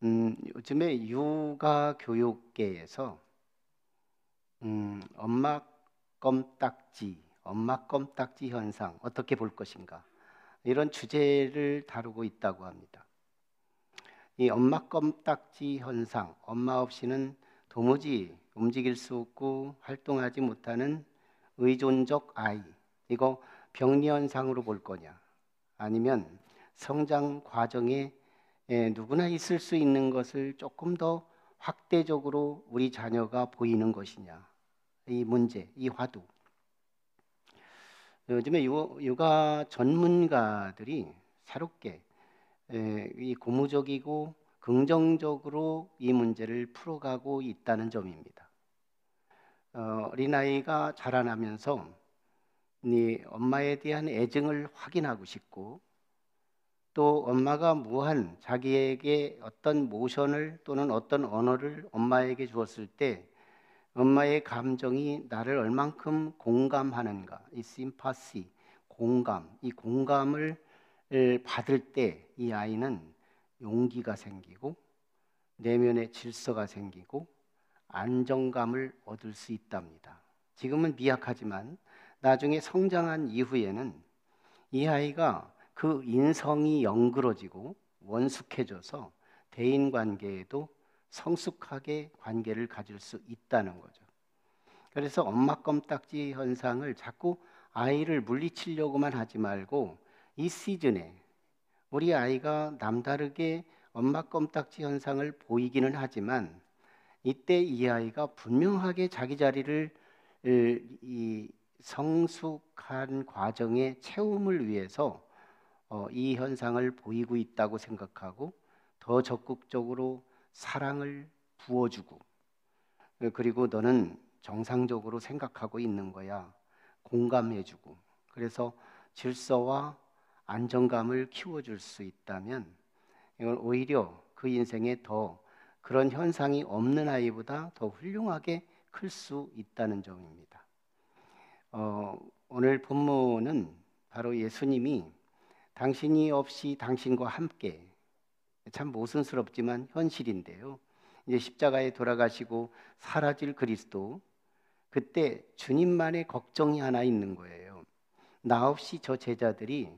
요즘에 육아 교육계에서 엄마 껌딱지 현상 어떻게 볼 것인가 이런 주제를 다루고 있다고 합니다. 이 엄마 껌딱지 현상, 엄마 없이는 도무지 움직일 수 없고 활동하지 못하는 의존적 아이, 이거 병리 현상으로 볼 거냐, 아니면 성장 과정에 누구나 있을 수 있는 것을 조금 더 확대적으로 우리 자녀가 보이는 것이냐, 이 문제, 이 화두. 요즘에 육아 전문가들이 새롭게 이 고무적이고 긍정적으로 이 문제를 풀어가고 있다는 점입니다. 어린아이가 자라나면서 이 엄마에 대한 애정을 확인하고 싶고, 또 엄마가 무한 자기에게 어떤 모션을 또는 어떤 언어를 엄마에게 주었을 때 엄마의 감정이 나를 얼만큼 공감하는가, 이 심파시, 이 공감을 받을 때 이 아이는 용기가 생기고 내면의 질서가 생기고 안정감을 얻을 수 있답니다. 지금은 미약하지만 나중에 성장한 이후에는 이 아이가 그 인성이 영그러지고 원숙해져서 대인 관계에도 성숙하게 관계를 가질 수 있다는 거죠. 그래서 엄마 껌딱지 현상을 자꾸 아이를 물리치려고만 하지 말고, 이 시즌에 우리 아이가 남다르게 엄마 껌딱지 현상을 보이기는 하지만 이때 이 아이가 분명하게 자기 자리를 이 성숙한 과정의 채움을 위해서 이 현상을 보이고 있다고 생각하고 더 적극적으로 사랑을 부어주고, 그리고 너는 정상적으로 생각하고 있는 거야, 공감해주고, 그래서 질서와 안정감을 키워줄 수 있다면 이건 오히려 그 인생에 더 그런 현상이 없는 아이보다 더 훌륭하게 클 수 있다는 점입니다. 오늘 본문은 바로 예수님이 당신이 없이 당신과 함께, 참 모순스럽지만 현실인데요, 이제 십자가에 돌아가시고 사라질 그리스도, 그때 주님만의 걱정이 하나 있는 거예요. 나 없이 저 제자들이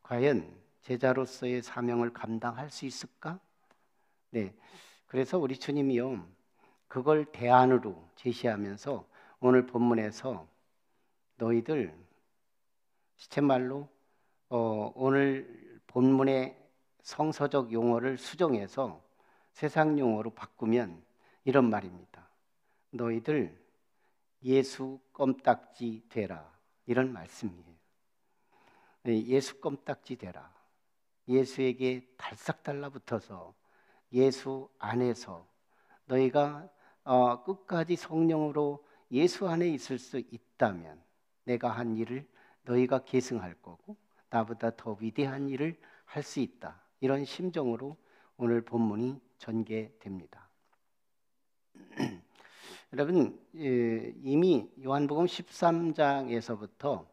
과연 제자로서의 사명을 감당할 수 있을까? 네, 그래서 우리 주님이요, 그걸 대안으로 제시하면서 오늘 본문에서 너희들, 시쳇말로 오늘 본문의 성서적 용어를 수정해서 세상 용어로 바꾸면 이런 말입니다. 너희들 예수 껌딱지 되라, 이런 말씀이에요. 예수 껌딱지 되라. 예수에게 달싹 달라붙어서 예수 안에서 너희가 끝까지 성령으로 예수 안에 있을 수 있다면 내가 한 일을 너희가 계승할 거고 나보다 더 위대한 일을 할 수 있다, 이런 심정으로 오늘 본문이 전개됩니다. 여러분, 이미 요한복음 13장에서부터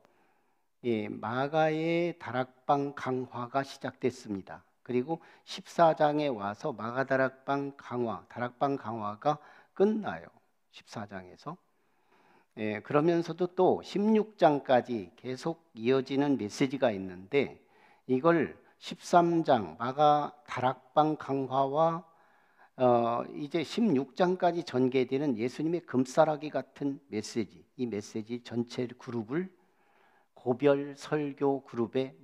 마가의 다락방 강화가 시작됐습니다. 그리고 14장에 와서 마가 다락방 강화가 끝나요. 14장에서. 그러면서도 또 16장까지 계속 이어지는 메시지가 있는데, 이걸 13장 마가 다락방 강화와 이제 16장까지 전개되는 예수님의 금싸라기 같은 메시지, 이 메시지 전체 그룹을 고별 설교 그룹에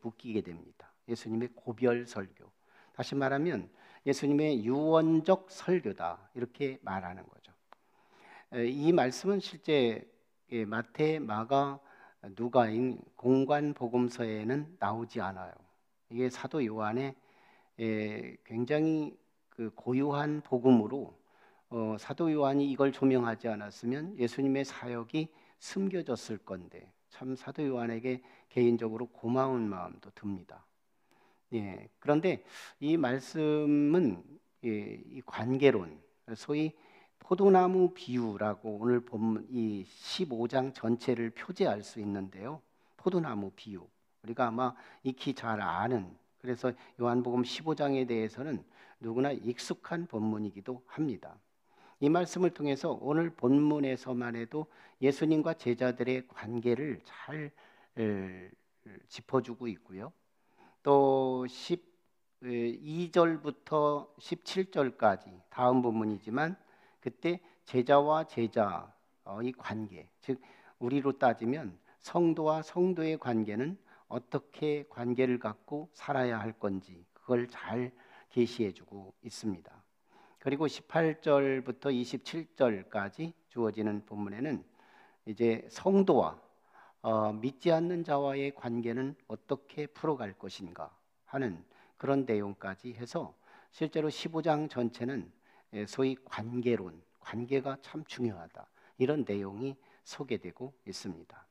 묶이게 됩니다. 예수님의 고별 설교, 다시 말하면 예수님의 유언적 설교다, 이렇게 말하는 거죠. 이 말씀은 실제 마태, 마가, 누가인 공관 복음서에는 나오지 않아요. 이게 사도 요한의 굉장히 그 고유한 복음으로 사도 요한이 이걸 조명하지 않았으면 예수님의 사역이 숨겨졌을 건데, 참 사도 요한에게 개인적으로 고마운 마음도 듭니다. 그런데 이 말씀은 이 관계론, 소위 포도나무 비유라고 오늘 본문 이 15장 전체를 표제할 수 있는데요. 포도나무 비유, 우리가 아마 익히 잘 아는 그래서 요한복음 15장에 대해서는 누구나 익숙한 본문이기도 합니다. 이 말씀을 통해서 오늘 본문에서만 해도 예수님과 제자들의 관계를 잘 짚어주고 있고요. 또 12절부터 17절까지 다음 본문이지만 그때 제자와 제자의 관계, 즉 우리로 따지면 성도와 성도의 관계는 어떻게 관계를 갖고 살아야 할 건지 그걸 잘 계시해주고 있습니다. 그리고 18절부터 27절까지 주어지는 본문에는 이제 성도와 믿지 않는 자와의 관계는 어떻게 풀어갈 것인가 하는 그런 내용까지 해서 실제로 15장 전체는 소위 관계론, 관계가 참 중요하다 이런 내용이 소개되고 있습니다.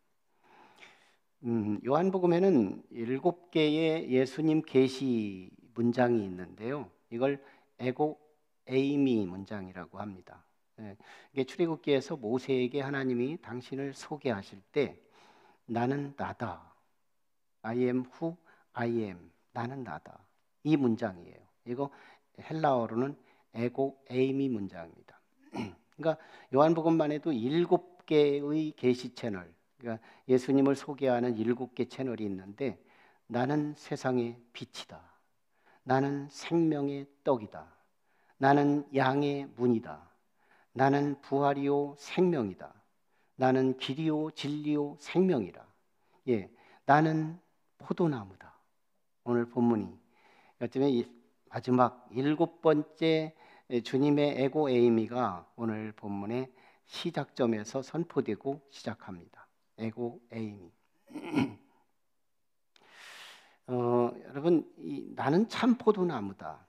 요한복음에는 7개의 예수님 계시 문장이 있는데요. 이걸 에고 에이미 문장이라고 합니다. 이게 출애굽기에서 모세에게 하나님이 당신을 소개하실 때 나는 나다. I am who I am. 나는 나다. 이 문장이에요. 이거 헬라어로는 에고 에이미 문장입니다. 그러니까 요한복음만 해도 7개의 계시 채널, 그러니까 예수님을 소개하는 7개 채널이 있는데 나는 세상의 빛이다. 나는 생명의 떡이다. 나는 양의 문이다. 나는 부활이요 생명이다. 나는 길이요 진리요 생명이라. 나는 포도나무다. 오늘 본문이 어쩌면 마지막 7번째 주님의 에고 에이미가 오늘 본문의 시작점에서 선포되고 시작합니다. 에고 에이미. 여러분, 나는 참 포도나무다.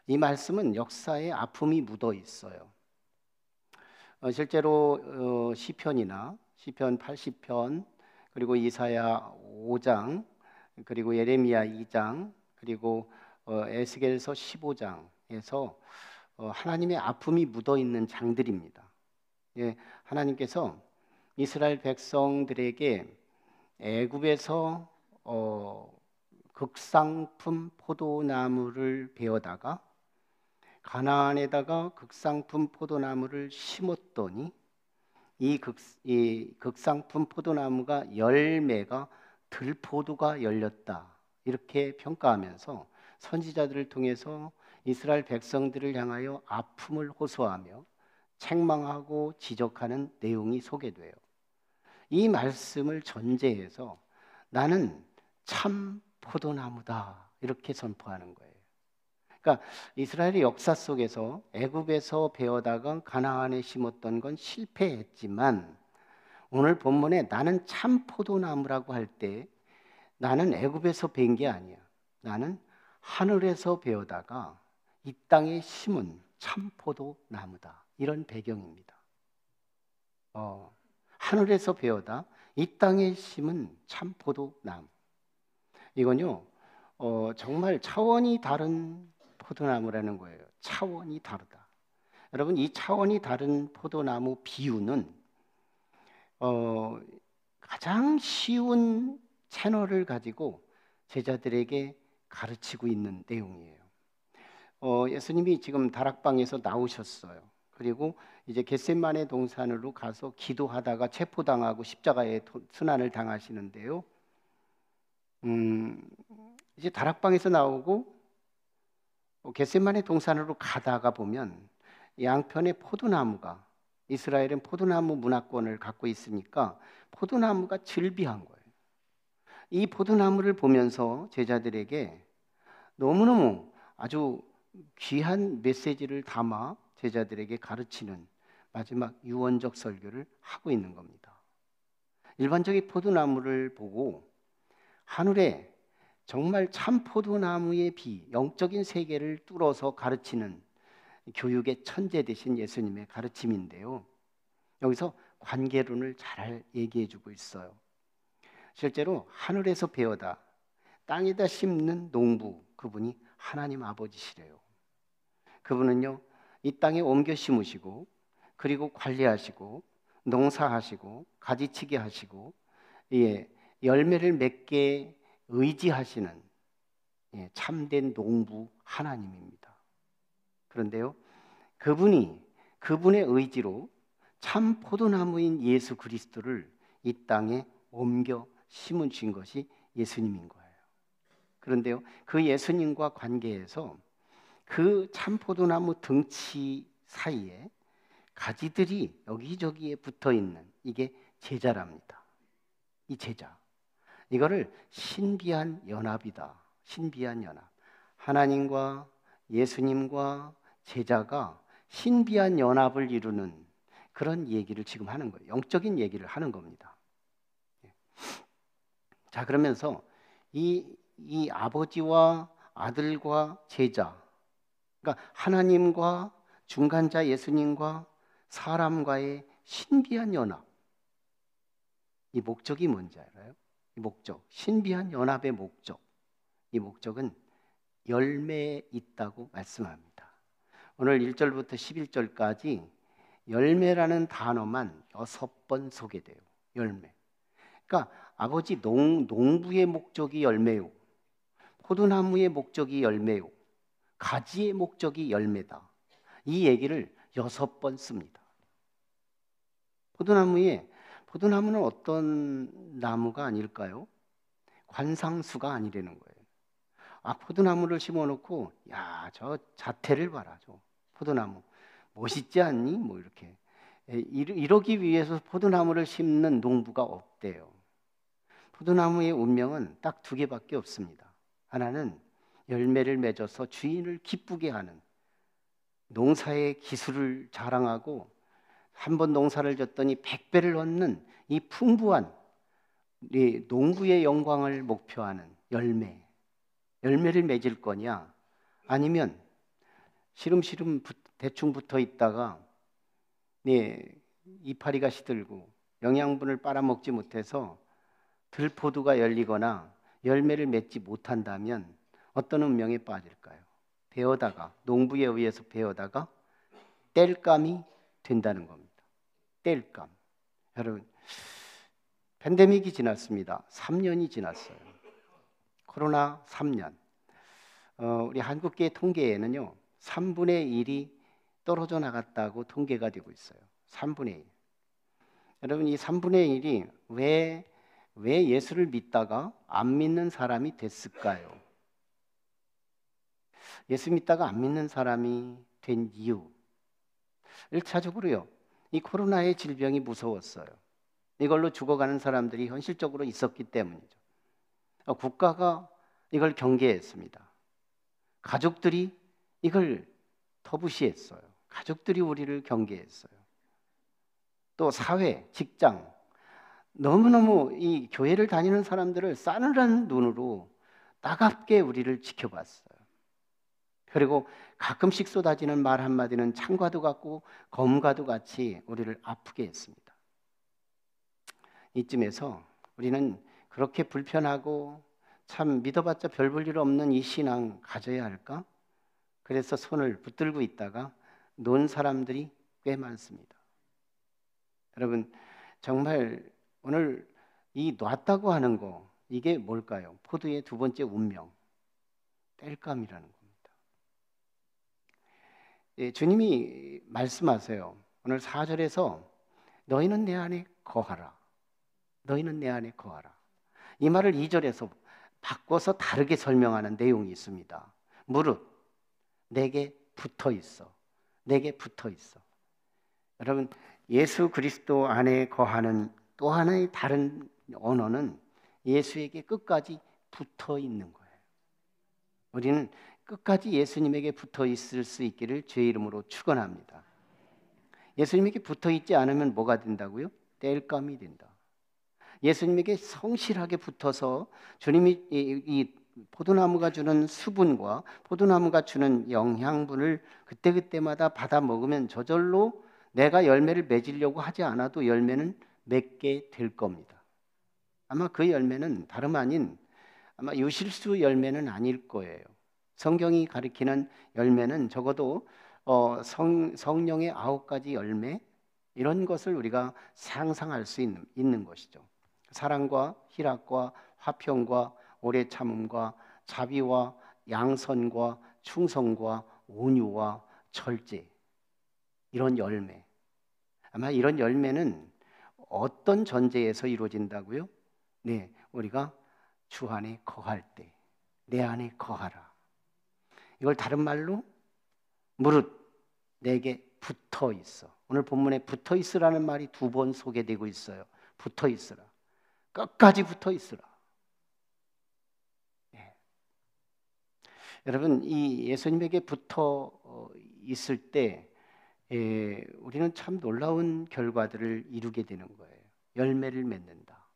이 말씀은 역사에 아픔이 묻어 있어요. 실제로 시편이나 시편 80편 그리고 이사야 5장 그리고 예레미야 2장 그리고 에스겔서 15장에서 하나님의 아픔이 묻어 있는 장들입니다. 하나님께서 이스라엘 백성들에게 애굽에서 극상품 포도나무를 베어다가 가나안에다가 극상품 포도나무를 심었더니 이 극상품 포도나무가 열매가 들포도가 열렸다 이렇게 평가하면서 선지자들을 통해서 이스라엘 백성들을 향하여 아픔을 호소하며 책망하고 지적하는 내용이 소개돼요. 이 말씀을 전제해서 나는 참 포도나무다 이렇게 선포하는 거예요. 그러니까 이스라엘의 역사 속에서 애굽에서 베어다가 가나안에 심었던 건 실패했지만 오늘 본문에 나는 참 포도나무라고 할 때 나는 애굽에서 벤 게 아니야. 나는 하늘에서 베어다가 이 땅에 심은 참 포도나무다. 이런 배경입니다. 하늘에서 베어다 이 땅에 심은 참 포도나무. 이건요 정말 차원이 다른 포도나무라는 거예요. 차원이 다르다. 여러분 이 차원이 다른 포도나무 비유는 가장 쉬운 채널을 가지고 제자들에게 가르치고 있는 내용이에요. 예수님이 지금 다락방에서 나오셨어요. 그리고 이제 겟세마네 동산으로 가서 기도하다가 체포당하고 십자가에 순환을 당하시는데요. 이제 다락방에서 나오고 겟세마네 동산으로 가다가 보면 양편에 포도나무가 이스라엘은 포도나무 문화권을 갖고 있으니까 포도나무가 즐비한 거예요. 이 포도나무를 보면서 제자들에게 너무너무 아주 귀한 메시지를 담아 제자들에게 가르치는 마지막 유언적 설교를 하고 있는 겁니다. 일반적인 포도나무를 보고 하늘에 정말 참 포도나무의 비, 영적인 세계를 뚫어서 가르치는 교육의 천재 되신 예수님의 가르침인데요. 여기서 관계론을 잘 얘기해주고 있어요. 실제로 하늘에서 베어다 땅에다 심는 농부 그분이 하나님 아버지시래요. 그분은요 이 땅에 옮겨 심으시고 그리고 관리하시고 농사하시고 가지치기 하시고 열매를 맺게 의지하시는 참된 농부 하나님입니다. 그런데요, 그분의 의지로 참 포도나무인 예수 그리스도를 이 땅에 옮겨 심으신 것이 예수님인 거예요. 그런데요, 그 예수님과 관계에서 그 참 포도나무 덩치 사이에 가지들이 여기저기에 붙어 있는 이게 제자랍니다. 이 제자. 이거를 신비한 연합이다. 신비한 연합. 하나님과 예수님과 제자가 신비한 연합을 이루는 그런 얘기를 지금 하는 거예요. 영적인 얘기를 하는 겁니다. 자, 그러면서 이 아버지와 아들과 제자, 그러니까 하나님과 중간자 예수님과 사람과의 신비한 연합. 이 목적이 뭔지 알아요? 이 목적, 신비한 연합의 목적. 이 목적은 열매에 있다고 말씀합니다. 오늘 1절부터 11절까지 열매라는 단어만 6번 소개돼요. 열매. 그러니까 아버지 농부의 목적이 열매요. 포도나무의 목적이 열매요. 가지의 목적이 열매다. 이 얘기를 6번 씁니다. 포도나무는 어떤 나무가 아닐까요? 관상수가 아니라는 거예요. 포도나무를 심어놓고 저 자태를 봐라. 저 포도나무 멋있지 않니? 뭐 이렇게 이러기 위해서 포도나무를 심는 농부가 없대요. 포도나무의 운명은 딱 2개밖에 없습니다. 하나는 열매를 맺어서 주인을 기쁘게 하는 농사의 기술을 자랑하고 한 번 농사를 졌더니 100배를 얻는 이 풍부한 이 농부의 영광을 목표하는 열매를 맺을 거냐, 아니면 시름시름 대충 붙어 있다가 이파리가 시들고 영양분을 빨아먹지 못해서 들포도가 열리거나 열매를 맺지 못한다면 어떤 운명에 빠질까요? 농부에 의해서 베어다가 땔감이 된다는 겁니다. 땔감. 여러분, 팬데믹이 지났습니다. 3년이 지났어요. 코로나 3년. 우리 한국계 통계에는요, 3분의 1이 떨어져 나갔다고 통계가 되고 있어요. 3분의 1. 여러분, 이 3분의 1이 왜 예수를 믿다가 안 믿는 사람이 됐을까요? 예수 믿다가 안 믿는 사람이 된 이유. 1차적으로요, 이 코로나의 질병이 무서웠어요. 이걸로 죽어가는 사람들이 현실적으로 있었기 때문이죠. 국가가 이걸 경계했습니다. 가족들이 이걸 터부시했어요. 가족들이 우리를 경계했어요. 또 사회, 직장, 너무너무 이 교회를 다니는 사람들을 싸늘한 눈으로 따갑게 우리를 지켜봤어요. 그리고 가끔씩 쏟아지는 말 한마디는 창과도 같고 검과도 같이 우리를 아프게 했습니다. 이쯤에서 우리는 그렇게 불편하고 참 믿어봤자 별 볼 일 없는 이 신앙 가져야 할까? 그래서 손을 붙들고 있다가 놓은 사람들이 꽤 많습니다. 여러분, 정말 오늘 이 놨다고 하는 거, 이게 뭘까요? 포도의 2번째 운명, 땔감이라는 겁니다. 주님이 말씀하세요. 오늘 4절에서 너희는 내 안에 거하라. 너희는 내 안에 거하라. 이 말을 2절에서 바꿔서 다르게 설명하는 내용이 있습니다. 무릇 내게 붙어 있어. 내게 붙어 있어. 여러분, 예수 그리스도 안에 거하는 또 하나의 다른 언어는 예수에게 끝까지 붙어 있는 거예요. 우리는 끝까지 예수님에게 붙어 있을 수 있기를 주의 이름으로 축원합니다. 예수님에게 붙어 있지 않으면 뭐가 된다고요? 땔감이 된다. 예수님에게 성실하게 붙어서 주님이 이 포도나무가 주는 수분과 포도나무가 주는 영양분을 그때그때마다 받아 먹으면 저절로 내가 열매를 맺으려고 하지 않아도 열매는 맺게 될 겁니다. 아마 그 열매는 다름 아닌 아마 유실수 열매는 아닐 거예요. 성경이 가리키는 열매는 적어도 성령의 9가지 열매, 이런 것을 우리가 상상할 수 있는 것이죠. 사랑과 희락과 화평과 오래 참음과 자비와 양선과 충성과 온유와 절제, 이런 열매. 아마 이런 열매는 어떤 전제에서 이루어진다고요? 네, 우리가 주 안에 거할 때, 내 안에 거하라. 이걸 다른 말로 무릇 내게 붙어 있어. 오늘 본문에 붙어 있으라는 말이 2번 소개되고 있어요. 붙어 있으라. 끝까지 붙어 있으라. 예. 여러분, 이 예수님에게 붙어 있을 때 우리는 참 놀라운 결과들을 이루게 되는 거예요. 열매를 맺는다.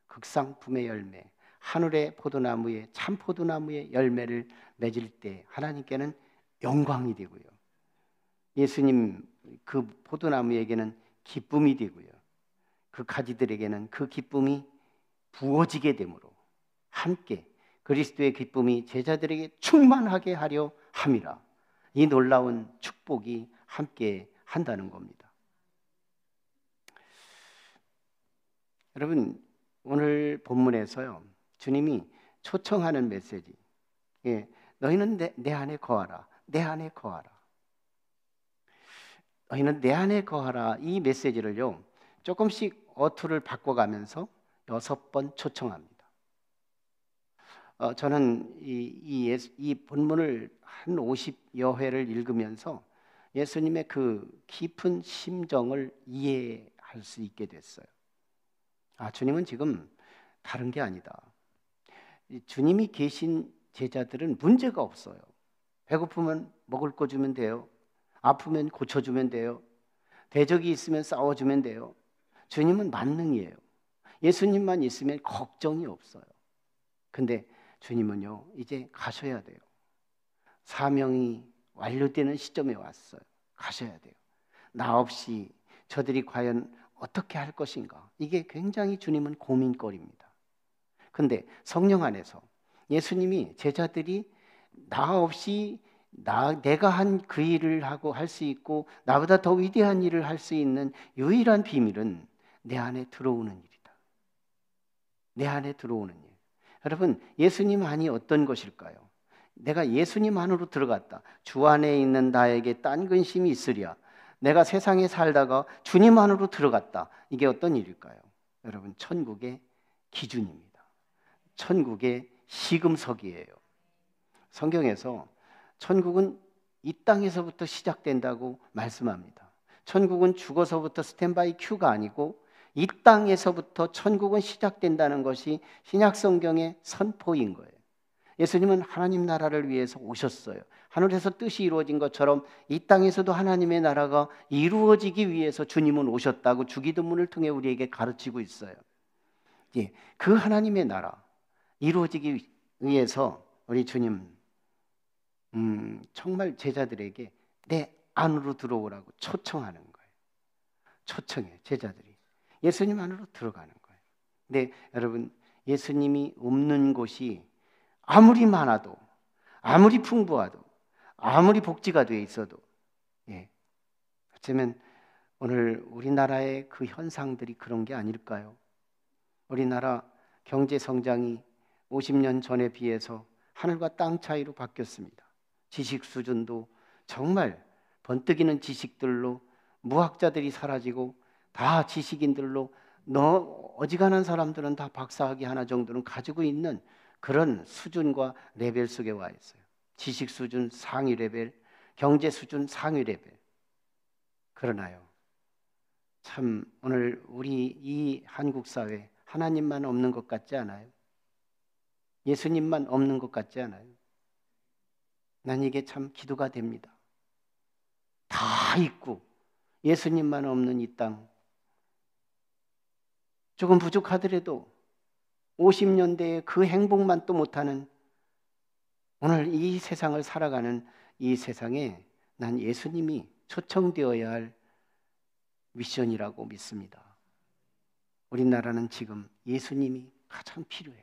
극상품의 열매, 하늘의 포도나무에, 참 포도나무의 열매를 맺을 때 하나님께는 영광이 되고요. 예수님 그 포도나무에게는 기쁨이 되고요. 그 가지들에게는 그 기쁨이 부어지게 되므로 함께 그리스도의 기쁨이 제자들에게 충만하게 하려 함이라. 이 놀라운 축복이 함께 한다는 겁니다. 여러분, 오늘 본문에서요, 주님이 초청하는 메시지, 너희는 내 안에 거하라. 내 안에 거하라. 너희는 내 안에 거하라. 이 메시지를요, 조금씩 어투를 바꿔가면서 6번 초청합니다. 저는 이 본문을 한 50여 회를 읽으면서 예수님의 그 깊은 심정을 이해할 수 있게 됐어요. 주님은 지금 다른 게 아니다. 주님이 계신 제자들은 문제가 없어요. 배고프면 먹을 거 주면 돼요. 아프면 고쳐주면 돼요. 대적이 있으면 싸워주면 돼요. 주님은 만능이에요. 예수님만 있으면 걱정이 없어요. 근데 주님은요, 이제 가셔야 돼요. 사명이 완료되는 시점에 왔어요. 가셔야 돼요. 나 없이 저들이 과연 어떻게 할 것인가? 이게 굉장히 주님은 고민거리입니다. 근데 성령 안에서 예수님이 제자들이 나 없이 내가 한 그 일을 하고 할 수 있고 나보다 더 위대한 일을 할 수 있는 유일한 비밀은 내 안에 들어오는 일이다. 내 안에 들어오는 일. 여러분, 예수님 안이 어떤 것일까요? 내가 예수님 안으로 들어갔다. 주 안에 있는 나에게 딴 근심이 있으랴. 내가 세상에 살다가 주님 안으로 들어갔다. 이게 어떤 일일까요? 여러분, 천국의 기준입니다. 천국의 시금석이에요. 성경에서 천국은 이 땅에서부터 시작된다고 말씀합니다. 천국은 죽어서부터 스탠바이 큐가 아니고 이 땅에서부터 천국은 시작된다는 것이 신약 성경의 선포인 거예요. 예수님은 하나님 나라를 위해서 오셨어요. 하늘에서 뜻이 이루어진 것처럼 이 땅에서도 하나님의 나라가 이루어지기 위해서 주님은 오셨다고 주기도문을 통해 우리에게 가르치고 있어요. 그 하나님의 나라 이루어지기 위해서 우리 주님 정말 제자들에게 내 안으로 들어오라고 초청하는 거예요. 초청해, 제자들이 예수님 안으로 들어가는 거예요. 근데 여러분, 예수님이 없는 곳이 아무리 많아도, 아무리 풍부하도, 아무리 복지가 돼 있어도, 어쩌면 오늘 우리나라의 그 현상들이 그런 게 아닐까요? 우리나라 경제 성장이 50년 전에 비해서 하늘과 땅 차이로 바뀌었습니다. 지식 수준도 정말 번뜩이는 지식들로 무학자들이 사라지고 다 지식인들로 어지간한 사람들은 다 박사학위 하나 정도는 가지고 있는 그런 수준과 레벨 속에 와 있어요. 지식 수준 상위 레벨, 경제 수준 상위 레벨. 그러나요, 참 오늘 우리 이 한국 사회 하나님만 없는 것 같지 않아요? 예수님만 없는 것 같지 않아요? 난 이게 참 기도가 됩니다. 다 있고 예수님만 없는 이 땅, 조금 부족하더라도 50년대에 그 행복만 또 못하는 오늘 이 세상을 살아가는 이 세상에 난 예수님이 초청되어야 할 미션이라고 믿습니다. 우리나라는 지금 예수님이 가장 필요해요.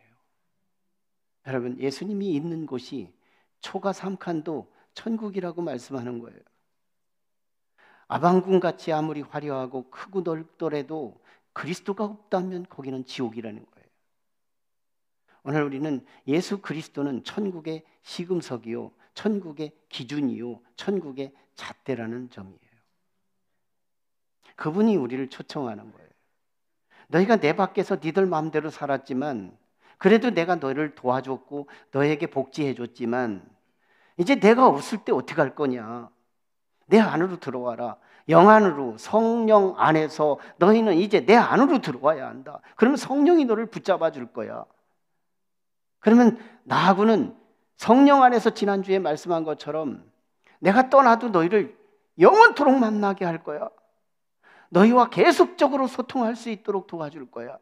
여러분, 예수님이 있는 곳이 초가 3칸도 천국이라고 말씀하는 거예요. 아방궁같이 아무리 화려하고 크고 넓더라도 그리스도가 없다면 거기는 지옥이라는 거예요. 오늘 우리는 예수 그리스도는 천국의 시금석이요, 천국의 기준이요, 천국의 잣대라는 점이에요. 그분이 우리를 초청하는 거예요. 너희가 내 밖에서 니들 마음대로 살았지만, 그래도 내가 너를 도와줬고 너에게 복지해줬지만, 이제 내가 없을 때 어떻게 할 거냐? 내 안으로 들어와라. 영 안으로, 성령 안에서 너희는 이제 내 안으로 들어와야 한다. 그러면 성령이 너를 붙잡아 줄 거야. 그러면 나하고는 성령 안에서 지난주에 말씀한 것처럼 내가 떠나도 너희를 영원토록 만나게 할 거야. 너희와 계속적으로 소통할 수 있도록 도와줄 거야.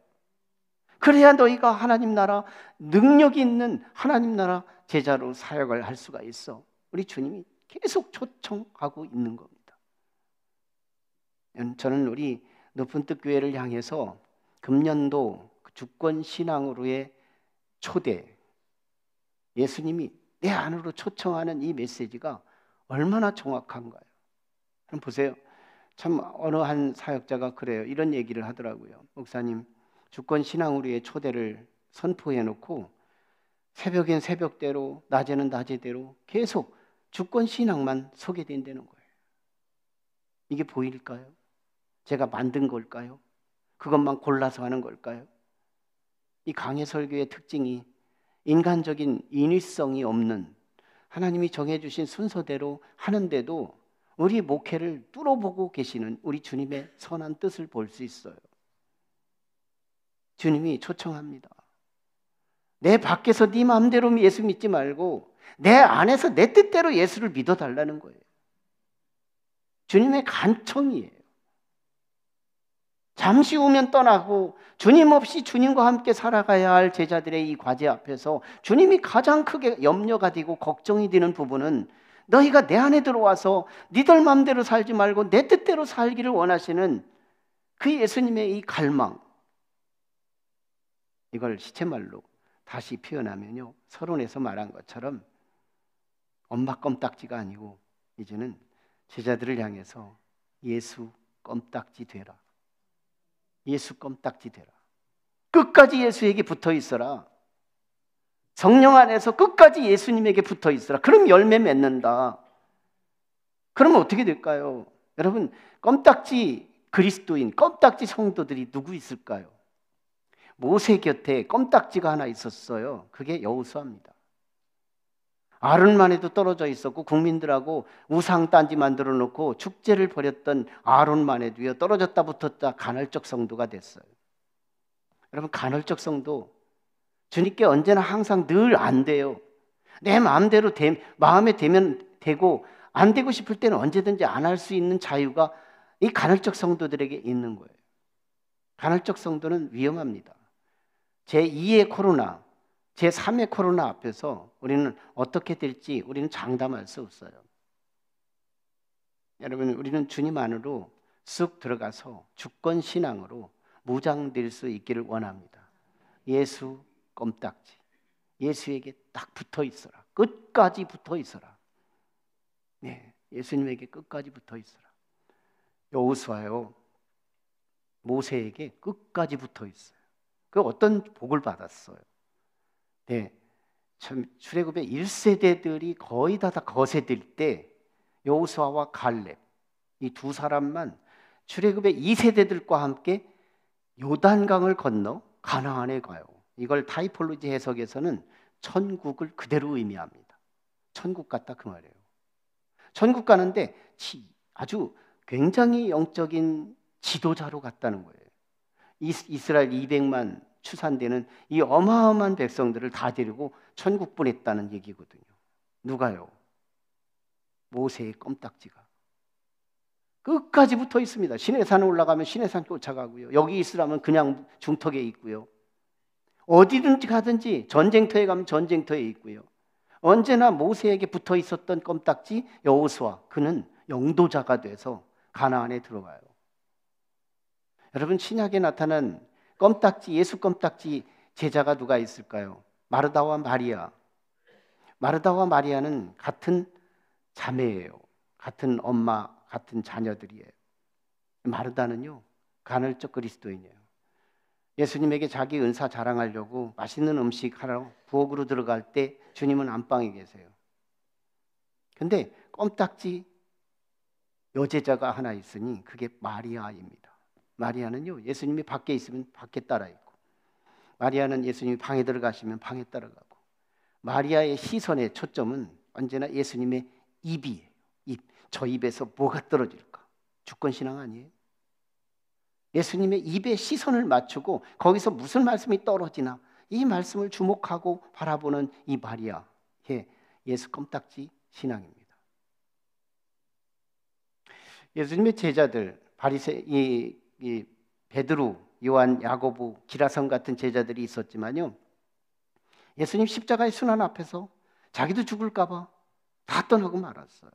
그래야 너희가 하나님 나라, 능력이 있는 하나님 나라 제자로 사역을 할 수가 있어. 우리 주님이 계속 초청하고 있는 겁니다. 저는 우리 높은 뜻 교회를 향해서 금년도 주권 신앙으로의 초대, 예수님이 내 안으로 초청하는 이 메시지가 얼마나 정확한가요? 그럼 보세요. 참 어느 한 사역자가 그래요. 이런 얘기를 하더라고요. 목사님, 주권 신앙으로의 초대를 선포해 놓고 새벽엔 새벽대로, 낮에는 낮에대로 계속 주권 신앙만 소개된다는 거예요. 이게 보일까요? 제가 만든 걸까요? 그것만 골라서 하는 걸까요? 이 강해 설교의 특징이 인간적인 인위성이 없는, 하나님이 정해주신 순서대로 하는데도 우리 목회를 뚫어보고 계시는 우리 주님의 선한 뜻을 볼 수 있어요. 주님이 초청합니다. 내 밖에서 네 마음대로 예수 믿지 말고 내 안에서 내 뜻대로 예수를 믿어달라는 거예요. 주님의 간청이에요. 잠시 후면 떠나고 주님 없이 주님과 함께 살아가야 할 제자들의 이 과제 앞에서 주님이 가장 크게 염려가 되고 걱정이 되는 부분은 너희가 내 안에 들어와서 니들 마음대로 살지 말고 내 뜻대로 살기를 원하시는 그 예수님의 이 갈망, 이걸 시체말로 다시 표현하면요, 서론에서 말한 것처럼 엄마 껌딱지가 아니고 이제는 제자들을 향해서 예수 껌딱지 되라. 예수 껌딱지 되라. 끝까지 예수에게 붙어 있어라. 성령 안에서 끝까지 예수님에게 붙어 있어라. 그럼 열매 맺는다. 그러면 어떻게 될까요? 여러분, 껌딱지 그리스도인, 껌딱지 성도들이 누구 있을까요? 모세 곁에 껌딱지가 하나 있었어요. 그게 여호수아입니다. 아론만 해도 떨어져 있었고 국민들하고 우상 딴지 만들어 놓고 축제를 벌였던 아론만 해도요, 떨어졌다 붙었다 간헐적 성도가 됐어요. 여러분, 간헐적 성도 주님께 언제나 항상 늘 안 돼요. 내 마음대로 마음에 되면 되고 안 되고 싶을 때는 언제든지 안 할 수 있는 자유가 이 간헐적 성도들에게 있는 거예요. 간헐적 성도는 위험합니다. 제2의 코로나, 제3의 코로나 앞에서 우리는 어떻게 될지 우리는 장담할 수 없어요. 여러분, 우리는 주님 안으로 쑥 들어가서 주권 신앙으로 무장될 수 있기를 원합니다. 예수 껌딱지, 예수에게 딱 붙어 있어라. 끝까지 붙어 있어라. 네, 예수님에게 끝까지 붙어 있어라. 여호수아요, 모세에게 끝까지 붙어 있어요. 그 어떤 복을 받았어요. 네, 참 출애굽의 1세대들이 거의 다 거세될 때 여호수아와 갈렙, 이 두 사람만 출애굽의 2세대들과 함께 요단강을 건너 가나안에 가요. 이걸 타이폴로지 해석에서는 천국을 그대로 의미합니다. 천국 같다 그 말이에요. 천국 가는데 아주 굉장히 영적인 지도자로 갔다는 거예요. 이스라엘 200만 추산되는 이 어마어마한 백성들을 다 데리고 천국 보냈다는 얘기거든요. 누가요? 모세의 껌딱지가 끝까지 붙어 있습니다. 시내산 올라가면 시내산 쫓아가고요. 여기 있으라면 그냥 중턱에 있고요. 어디든지 가든지 전쟁터에 가면 전쟁터에 있고요. 언제나 모세에게 붙어 있었던 껌딱지 여호수아, 그는 영도자가 돼서 가나안에 들어가요. 여러분, 신약에 나타난 껌딱지, 예수 껌딱지 제자가 누가 있을까요? 마르다와 마리아. 마르다와 마리아는 같은 자매예요. 같은 엄마, 같은 자녀들이에요. 마르다는요, 간헐적 그리스도인이에요. 예수님에게 자기 은사 자랑하려고 맛있는 음식 하러 부엌으로 들어갈 때 주님은 안방에 계세요. 근데 껌딱지 여제자가 하나 있으니 그게 마리아입니다. 마리아는요, 예수님이 밖에 있으면 밖에 따라 있고, 마리아는 예수님이 방에 들어가시면 방에 따라가고, 마리아의 시선의 초점은 언제나 예수님의 입이에요. 입. 저 입에서 뭐가 떨어질까? 주권신앙 아니에요? 예수님의 입에 시선을 맞추고 거기서 무슨 말씀이 떨어지나 이 말씀을 주목하고 바라보는 이 마리아의 예수 껌딱지 신앙입니다. 예수님의 제자들, 이 베드로, 요한, 야고보, 기라성 같은 제자들이 있었지만요, 예수님 십자가의 순환 앞에서 자기도 죽을까 봐 다 떠나고 말았어요.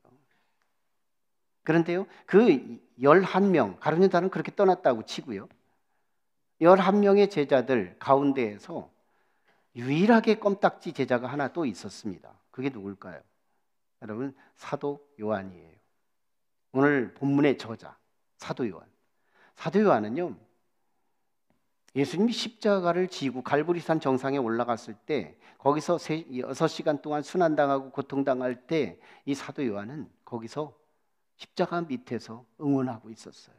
그런데요, 그 11명, 가룟유다는 그렇게 떠났다고 치고요, 11명의 제자들 가운데에서 유일하게 껌딱지 제자가 하나 또 있었습니다. 그게 누굴까요? 여러분, 사도 요한이에요. 오늘 본문의 저자, 사도 요한. 사도 요한은요, 예수님이 십자가를 지고 갈보리산 정상에 올라갔을 때 거기서 6시간 동안 순환당하고 고통당할 때 이 사도 요한은 거기서 십자가 밑에서 응원하고 있었어요.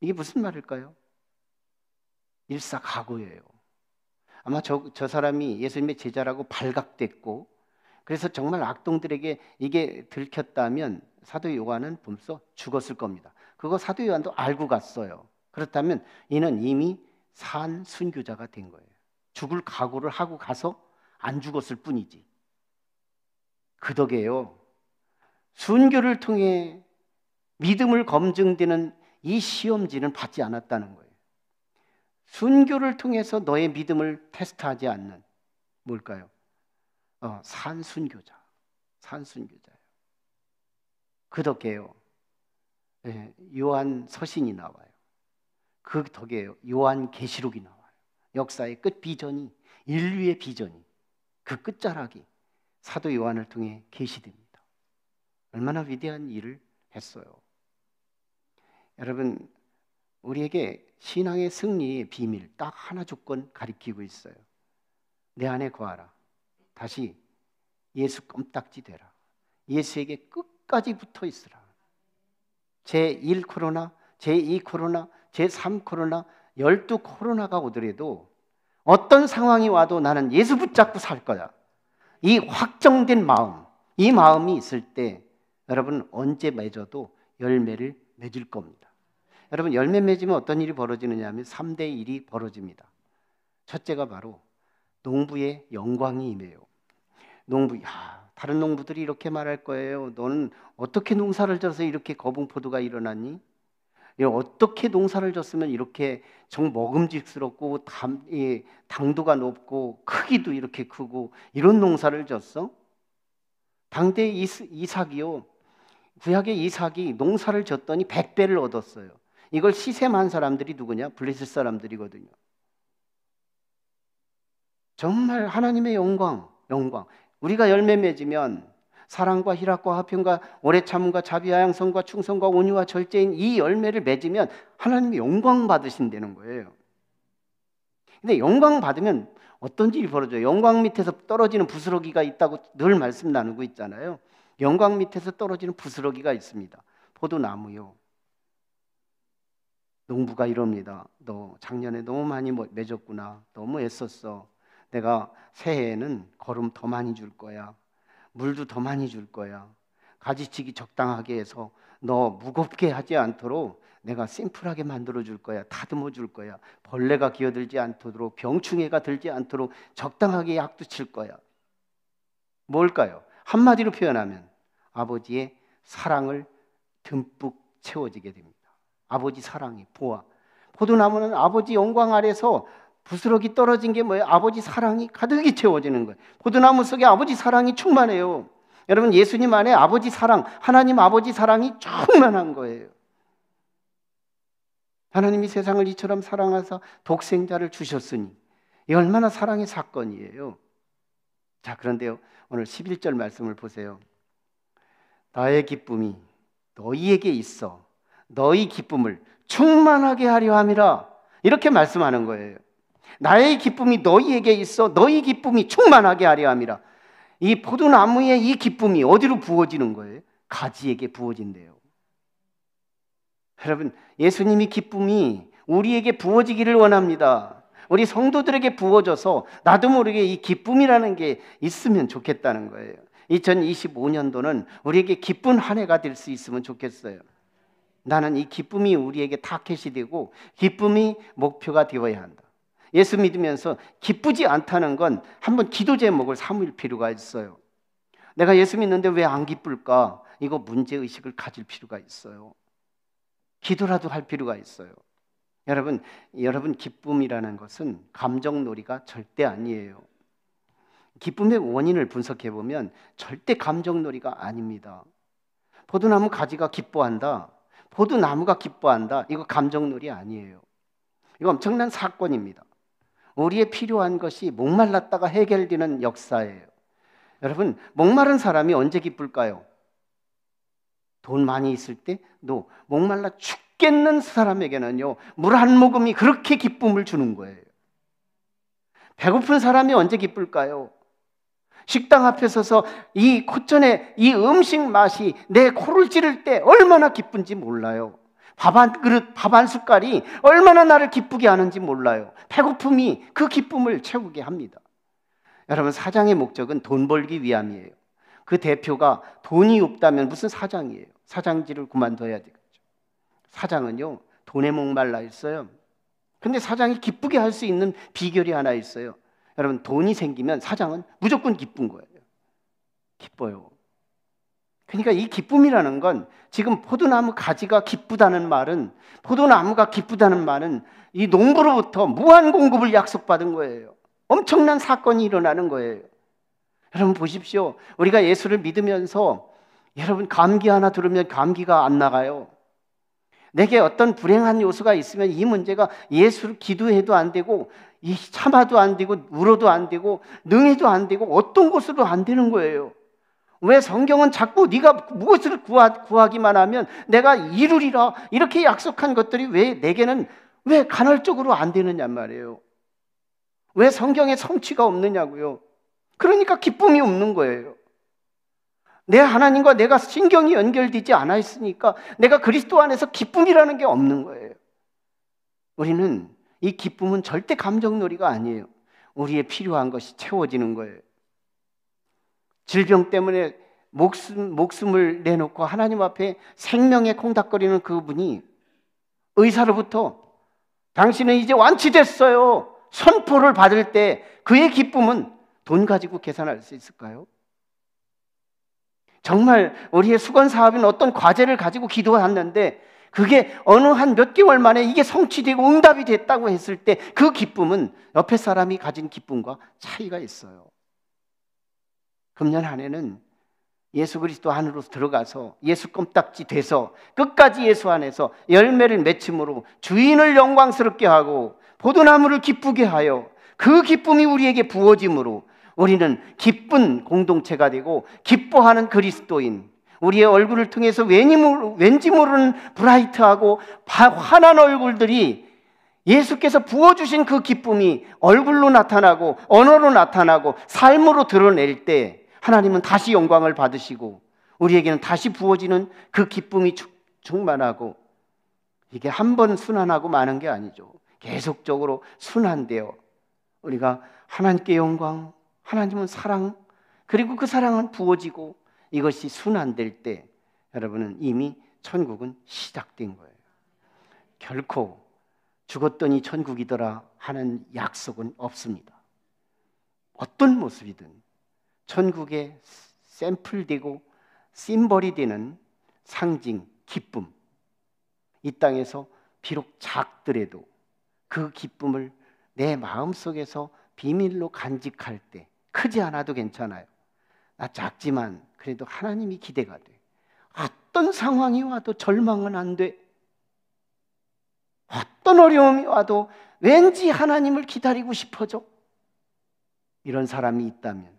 이게 무슨 말일까요? 일사각오예요. 아마 저 사람이 예수님의 제자라고 발각됐고, 그래서 정말 악동들에게 이게 들켰다면 사도 요한은 벌써 죽었을 겁니다. 그거 사도 요한도 알고 갔어요. 그렇다면 이는 이미 산 순교자가 된 거예요. 죽을 각오를 하고 가서 안 죽었을 뿐이지. 그 덕에요, 순교를 통해 믿음을 검증되는 이 시험지는 받지 않았다는 거예요. 순교를 통해서 너의 믿음을 테스트하지 않는, 뭘까요? 산순교자, 산순교자예요. 그 덕에요, 요한 서신이 나와요. 그 덕에요, 요한 계시록이 나와요. 역사의 끝 비전이, 인류의 비전이, 그 끝자락이 사도 요한을 통해 계시됩니다. 얼마나 위대한 일을 했어요. 여러분, 우리에게 신앙의 승리의 비밀 딱 하나 조건 가리키고 있어요. 내 안에 거하라. 다시 예수 껌딱지 되라. 예수에게 끝까지 붙어 있으라. 제1 코로나, 제2 코로나, 제3 코로나, 12 코로나가 오더라도 어떤 상황이 와도 나는 예수 붙잡고 살 거야. 이 확정된 마음, 이 마음이 있을 때 여러분 언제 맺어도 열매를 맺을 겁니다. 여러분, 열매 맺으면 어떤 일이 벌어지느냐 하면 3대 1이 벌어집니다. 첫째가 바로 농부의 영광이 임해요. 다른 농부들이 이렇게 말할 거예요. 너는 어떻게 농사를 져서 이렇게 거북포도가 일어났니? 어떻게 농사를 졌으면 이렇게 정 먹음직스럽고 당도가 높고 크기도 이렇게 크고 이런 농사를 졌어? 당대 이삭이요, 구약의 이삭이 농사를 졌더니 100배를 얻었어요. 이걸 시샘한 사람들이 누구냐? 블레셋 사람들이거든요. 정말 하나님의 영광. 우리가 열매 맺으면 사랑과 희락과 화평과 오래 참음과 자비와 양성과 충성과 온유와 절제인 이 열매를 맺으면 하나님이 영광 받으신다는 거예요. 근데 영광 받으면 어떤 일이 벌어져요? 영광 밑에서 떨어지는 부스러기가 있다고 늘 말씀 나누고 있잖아요. 영광 밑에서 떨어지는 부스러기가 있습니다. 포도나무요. 농부가 이럽니다. 너 작년에 너무 많이 맺었구나. 너무 애썼어. 내가 새해에는 거름 더 많이 줄 거야. 물도 더 많이 줄 거야. 가지치기 적당하게 해서 너 무겁게 하지 않도록 내가 심플하게 만들어 줄 거야. 다듬어 줄 거야. 벌레가 기어들지 않도록, 병충해가 들지 않도록 적당하게 약도 칠 거야. 뭘까요? 한마디로 표현하면 아버지의 사랑을 듬뿍 채워지게 됩니다. 아버지 사랑이 보아. 포도나무는 아버지 영광 아래서 부스러기 떨어진 게 뭐예요? 아버지 사랑이 가득히 채워지는 거예요. 포도나무 속에 아버지 사랑이 충만해요. 여러분, 예수님 안에 아버지 사랑, 하나님 아버지 사랑이 충만한 거예요. 하나님이 세상을 이처럼 사랑하사 독생자를 주셨으니 이 얼마나 사랑의 사건이에요. 자, 그런데요, 오늘 11절 말씀을 보세요. 나의 기쁨이 너희에게 있어 너희 기쁨을 충만하게 하려 함이라. 이렇게 말씀하는 거예요. 나의 기쁨이 너희에게 있어 너희 기쁨이 충만하게 하려 함이라. 이 포도나무의 이 기쁨이 어디로 부어지는 거예요? 가지에게 부어진대요. 여러분, 예수님이 기쁨이 우리에게 부어지기를 원합니다. 우리 성도들에게 부어져서 나도 모르게 이 기쁨이라는 게 있으면 좋겠다는 거예요. 2025년도는 우리에게 기쁜 한 해가 될 수 있으면 좋겠어요. 나는 이 기쁨이 우리에게 타켓이 되고 기쁨이 목표가 되어야 한다. 예수 믿으면서 기쁘지 않다는 건 한번 기도 제목을 삼을 필요가 있어요. 내가 예수 믿는데 왜 안 기쁠까? 이거 문제의식을 가질 필요가 있어요. 기도라도 할 필요가 있어요. 여러분 기쁨이라는 것은 감정놀이가 절대 아니에요. 기쁨의 원인을 분석해 보면 절대 감정놀이가 아닙니다. 포도나무 가지가 기뻐한다, 포도나무가 기뻐한다, 이거 감정놀이 아니에요. 이거 엄청난 사건입니다. 우리의 필요한 것이 목말랐다가 해결되는 역사예요. 여러분, 목마른 사람이 언제 기쁠까요? 돈 많이 있을 때? No. 목말라 죽겠는 사람에게는요, 물 한 모금이 그렇게 기쁨을 주는 거예요. 배고픈 사람이 언제 기쁠까요? 식당 앞에 서서 이 콧전에 이 음식 맛이 내 코를 찌를 때 얼마나 기쁜지 몰라요. 밥 한 그릇, 밥 한 숟갈이 얼마나 나를 기쁘게 하는지 몰라요. 배고픔이 그 기쁨을 채우게 합니다. 여러분, 사장의 목적은 돈 벌기 위함이에요. 그 대표가 돈이 없다면 무슨 사장이에요? 사장직을 그만둬야 되겠죠. 사장은요, 돈에 목말라 있어요. 근데 사장이 기쁘게 할 수 있는 비결이 하나 있어요. 여러분, 돈이 생기면 사장은 무조건 기쁜 거예요. 기뻐요. 그러니까 이 기쁨이라는 건, 지금 포도나무 가지가 기쁘다는 말은, 포도나무가 기쁘다는 말은 이 농부로부터 무한 공급을 약속받은 거예요. 엄청난 사건이 일어나는 거예요. 여러분 보십시오. 우리가 예수를 믿으면서 여러분 감기 하나 들으면 감기가 안 나가요. 내게 어떤 불행한 요소가 있으면 이 문제가 예수를 기도해도 안 되고, 이 참아도 안 되고, 울어도 안 되고, 능해도 안 되고, 어떤 곳으로 안 되는 거예요. 왜 성경은 자꾸 네가 무엇을 구하기만 하면 내가 이루리라 이렇게 약속한 것들이 왜 내게는 왜 간헐적으로 안 되느냐 말이에요. 왜 성경에 성취가 없느냐고요. 그러니까 기쁨이 없는 거예요. 내 하나님과 내가 신경이 연결되지 않아 있으니까 내가 그리스도 안에서 기쁨이라는 게 없는 거예요. 우리는 이 기쁨은 절대 감정놀이가 아니에요. 우리의 필요한 것이 채워지는 거예요. 질병 때문에 목숨을 내놓고 하나님 앞에 생명에 콩닥거리는 그분이 의사로부터 당신은 이제 완치됐어요 선포를 받을 때 그의 기쁨은 돈 가지고 계산할 수 있을까요? 정말 우리의 수건 사업인 어떤 과제를 가지고 기도했는데 그게 어느 한 몇 개월 만에 이게 성취되고 응답이 됐다고 했을 때 그 기쁨은 옆에 사람이 가진 기쁨과 차이가 있어요. 금년 한 해는 예수 그리스도 안으로 들어가서 예수 껌딱지 돼서 끝까지 예수 안에서 열매를 맺음으로 주인을 영광스럽게 하고 포도나무를 기쁘게 하여 그 기쁨이 우리에게 부어짐으로 우리는 기쁜 공동체가 되고 기뻐하는 그리스도인, 우리의 얼굴을 통해서 왠지 모르는 브라이트하고 환한 얼굴들이 예수께서 부어주신 그 기쁨이 얼굴로 나타나고 언어로 나타나고 삶으로 드러낼 때 하나님은 다시 영광을 받으시고 우리에게는 다시 부어지는 그 기쁨이 충만하고, 이게 한 번 순환하고 마는 게 아니죠. 계속적으로 순환되어 우리가 하나님께 영광, 하나님은 사랑, 그리고 그 사랑은 부어지고 이것이 순환될 때 여러분은 이미 천국은 시작된 거예요. 결코 죽었더니 천국이더라 하는 약속은 없습니다. 어떤 모습이든 천국의 샘플되고 심벌이 되는 상징, 기쁨, 이 땅에서 비록 작더라도 그 기쁨을 내 마음속에서 비밀로 간직할 때 크지 않아도 괜찮아요. 나 작지만 그래도 하나님이 기대가 돼. 어떤 상황이 와도 절망은 안 돼. 어떤 어려움이 와도 왠지 하나님을 기다리고 싶어져. 이런 사람이 있다면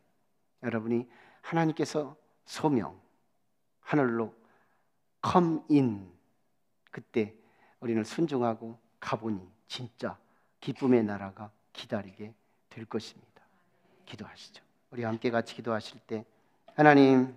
여러분이 하나님께서 소명, 하늘로 come in, 그때 우리는 순종하고 가보니 진짜 기쁨의 나라가 기다리게 될 것입니다. 기도하시죠. 우리 함께 같이 기도하실 때 하나님